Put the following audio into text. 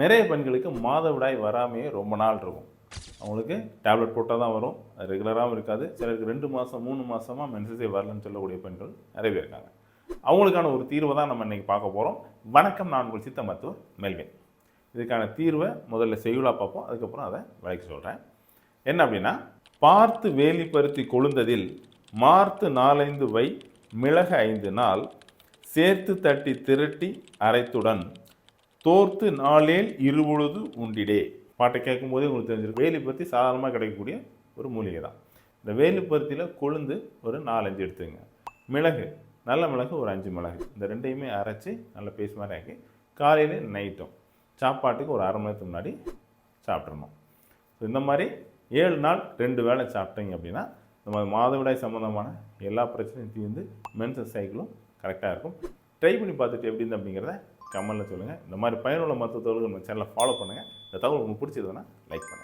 நிறைய பெண்களுக்கு மாதவிடாய் வராமையே ரொம்ப நாள் இருக்கும். அவங்களுக்கு டேப்லெட் போட்டால் தான் வரும். அது ரெகுலராகவும் இருக்காது. சிலருக்கு 2 மாதம் 3 மாதமாக மென்சஸே வரலன்னு சொல்லக்கூடிய பெண்கள் நிறைய பேர் இருக்காங்க. அவங்களுக்கான ஒரு தீர்வை தான் நம்ம இன்றைக்கி பார்க்க போகிறோம். வணக்கம், நான் உங்கள் சித்த மருத்துவர் மெல்வின். இதுக்கான தீர்வை முதல்ல செய்யுளாக பார்ப்போம், அதுக்கப்புறம் அதை விளக்கி சொல்கிறேன். என்ன அப்படின்னா, பார்த்து வேலி பருத்தி கொழுந்ததில் மார்த்து 4-5 வை மிளகு 5 நாள் சேர்த்து தட்டி திரட்டி அரைத்துடன் தோர்த்து நாளேல் இருபொழுது உண்டிடே. பாட்டை கேட்கும்போதே உங்களுக்கு தெரிஞ்சிருக்கு. வேலிப்பருத்தி சாதாரணமாக கிடைக்கக்கூடிய ஒரு மூலிகை தான். இந்த வேலிப்பருத்தியில் கொழுந்து ஒரு 4-5 எடுத்துங்க. மிளகு, நல்ல மிளகு ஒரு 5 மிளகு, இந்த ரெண்டையுமே அரைச்சி நல்ல பேஸ்ட் மாதிரி ஆக்கி காலையில் நைட்டும் சாப்பாட்டுக்கு ஒரு அரை மணி நேரத்துக்கு முன்னாடி சாப்பிட்றணும். ஸோ இந்த மாதிரி 7 நாள் 2 வேளை சாப்பிட்டீங்க அப்படின்னா நம்ம மாதவிடாய் சம்மந்தமான எல்லா பிரச்சனையும் தீர்ந்து மென்சஸ் சைக்கிளும் கரெக்டாக இருக்கும். ட்ரை பண்ணி பார்த்துட்டு எப்படி இருந்து அப்படிங்கிறத கமெண்ட்டில் சொல்லுங்கள். இந்த மாதிரி பயனுள்ள மருத்துவ தகவல்கள் நம்ம சேனலை ஃபாலோ பண்ணுங்கள். இந்த தகவல் உங்களுக்கு பிடிச்சிருந்ததுன்னா லைக் பண்ணுங்கள்.